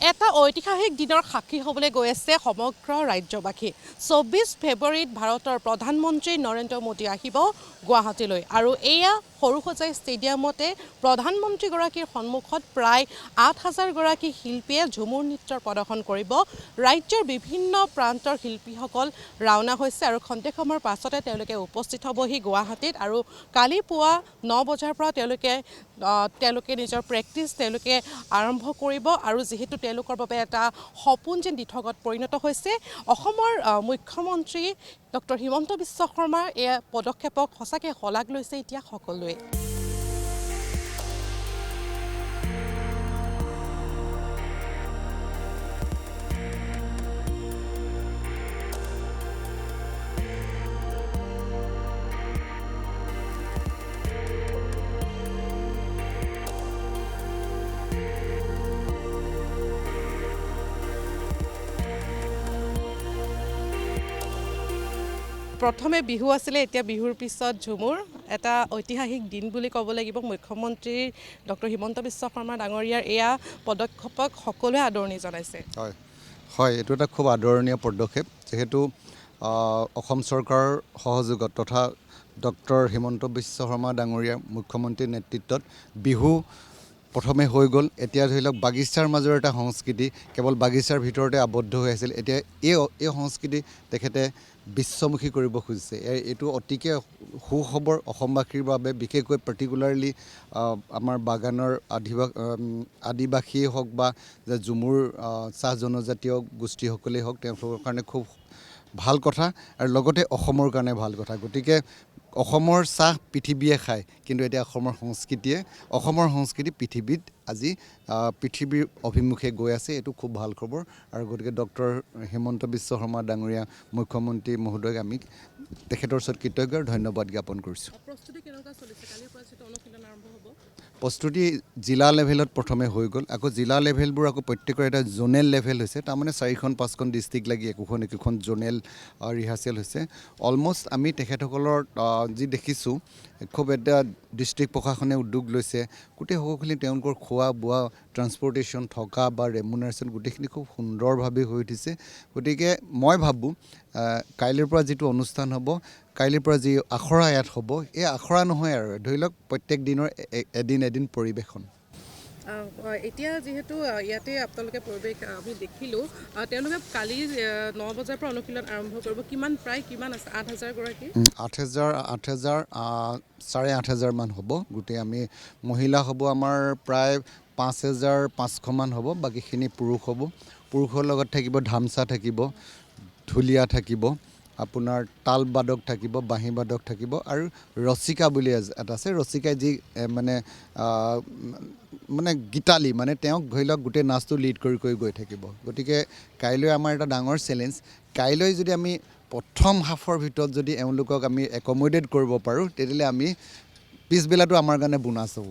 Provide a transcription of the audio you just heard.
এটা ঐতিহাসিক দিনৰ সাক্ষী হ'বলৈ গৈ আছে সমগ্ৰ ৰাজ্যবাসী। ২৪ ফেব্ৰুৱাৰীত ভাৰতৰ প্ৰধানমন্ত্ৰী নৰেন্দ্ৰ মোদী আহিব গুৱাহাটীলৈ আৰু এয়া সৰুসজাই ষ্টেডিয়ামতে প্ৰধানমন্ত্ৰীগৰাকীৰ সন্মুখত প্ৰায় ৮,০০০ গৰাকী শিল্পীয়ে ঝুমুৰ নৃত্যৰ প্ৰদৰ্শন কৰিব। ৰাজ্যৰ বিভিন্ন প্ৰান্তৰ শিল্পীসকল ৰাওনা হৈছে আৰু খন্তেক সময়ৰ পাছতে তেওঁলোকে উপস্থিত হ'বহি গুৱাহাটীত আৰু কালি পুৱা ৯ বজাৰ পৰা তেওঁলোকে নিজৰ প্ৰেক্টিছ আৰম্ভ কৰিব আৰু যিহেতু তেওঁলোকৰ বাবে এটা সপোন যেন দিঠকত পৰিণত হৈছে। অসমৰ মুখ্যমন্ত্ৰী ডক্টৰ হিমন্ত বিশ্ব শৰ্মাৰ এই পদক্ষেপক সঁচাকৈ শলাগ লৈছে এতিয়া সকলোৱে। প্ৰথমে বিহু আছিলে, এতিয়া বিহুৰ পিছত ঝুমুৰ। এটা ঐতিহাসিক দিন বুলি ক'ব লাগিব। মুখ্যমন্ত্ৰী ডক্টৰ হিমন্ত বিশ্ব শৰ্মা ডাঙৰীয়াৰ এয়া পদক্ষেপক সকলোৱে আদৰণি জনাইছে। হয়, এইটো এটা খুব আদৰণীয় পদক্ষেপ। যিহেতু অসম চৰকাৰৰ সহযোগত তথা ডক্টৰ হিমন্ত বিশ্ব শৰ্মা ডাঙৰীয়াৰ মুখ্যমন্ত্ৰীৰ নেতৃত্বত বিহু প্ৰথমে হৈ গ'ল। এতিয়া ধৰি লওক বাগিচাৰ মাজৰ এটা সংস্কৃতি, কেৱল বাগিচাৰ ভিতৰতে আবদ্ধ হৈ আছিল। এতিয়া এই সংস্কৃতি তেখেতে বিশ্বমুখী কৰিব খুজিছে। এইটো অতিকে সুখবৰ অসমবাসীৰ বাবে, বিশেষকৈ পাৰ্টিকুলাৰলি আমাৰ বাগানৰ আদিবাসীয়ে হওক বা ঝুমুৰ চাহ জনজাতীয় গোষ্ঠীসকলেই হওক, তেওঁলোকৰ কাৰণে খুব ভাল কথা আৰু লগতে অসমৰ কাৰণে ভাল কথা। গতিকে অসমৰ চাহ পৃথিৱীয়ে খায়, কিন্তু এতিয়া অসমৰ সংস্কৃতি পৃথিৱীত আজি পৃথিৱীৰ অভিমুখে গৈ আছে। এইটো খুব ভাল খবৰ আৰু গতিকে ডক্টৰ হিমন্ত বিশ্ব শৰ্মা ডাঙৰীয়া মুখ্যমন্ত্ৰী মহোদয়ক আমি তেখেতৰ ওচৰত কৃতজ্ঞ আৰু ধন্যবাদ জ্ঞাপন কৰিছোঁ। প্ৰস্তুতি জিলা লেভেলত প্ৰথমে হৈ গ'ল, আকৌ জিলা লেভেলবোৰ আকৌ প্ৰত্যেকৰ এটা জ'নেল লেভেল হৈছে। তাৰমানে 4-5খন ডিষ্ট্ৰিক্ট লাগি একোখন জ'নেল ৰিহাৰ্চেল হৈছে। অলমষ্ট আমি তেখেতসকলৰ যি দেখিছোঁ, খুব এটা ডিষ্ট্ৰিক্ট প্ৰশাসনে উদ্যোগ লৈছে। গোটেই সকলোখিনি তেওঁলোকৰ খোৱা বোৱা, ট্ৰান্সপৰ্টেশ্যন, থকা বা ৰেমুনাৰেশ্যন গোটেইখিনি খুব সুন্দৰভাৱে হৈ উঠিছে। গতিকে মই ভাবোঁ কাইলৈৰ পৰা যিটো অনুষ্ঠান হ'ব, কাইলৈৰ পৰা যি আখৰা ইয়াত হ'ব, এই আখৰা নহয় আৰু ধৰি লওক প্ৰত্যেক দিনৰ এদিন পৰিৱেশন। এতিয়া যিহেতু ইয়াতে আপোনালোকে পৰিৱেশ আমি দেখিলোঁ, তেওঁলোকে কালি ৯ বজাৰ পৰা অনুশীলন আৰম্ভ কৰিব। প্ৰায় কিমান আছে? ৮,০০০ গৰাকী? ৮,০০০ 8,৫০০ মান হ'ব। গোটেই আমি মহিলা হ'ব আমাৰ প্ৰায় ৫,৫০০ মান হ'ব, বাকীখিনি পুৰুষ হ'ব। পুৰুষৰ লগত থাকিব ধামচা থাকিব, ঢুলীয়া থাকিব, আপোনাৰ তাল বাদক থাকিব, বাঁহী বাদক থাকিব আৰু ৰচিকা বুলি এটা আছে। ৰচিকাই যি মানে গীতালি, মানে তেওঁক ধৰি লওক গোটেই নাচটো লিড কৰি গৈ থাকিব। গতিকে কাইলৈ আমাৰ এটা ডাঙৰ চেলেঞ্জ। কাইলৈ যদি আমি প্ৰথম হাফৰ ভিতৰত যদি এওঁলোকক আমি একমডেট কৰিব পাৰোঁ, তেতিয়াহ'লে আমি পিছবেলাটো আমাৰ কাৰণে বোনাছ হ'ব।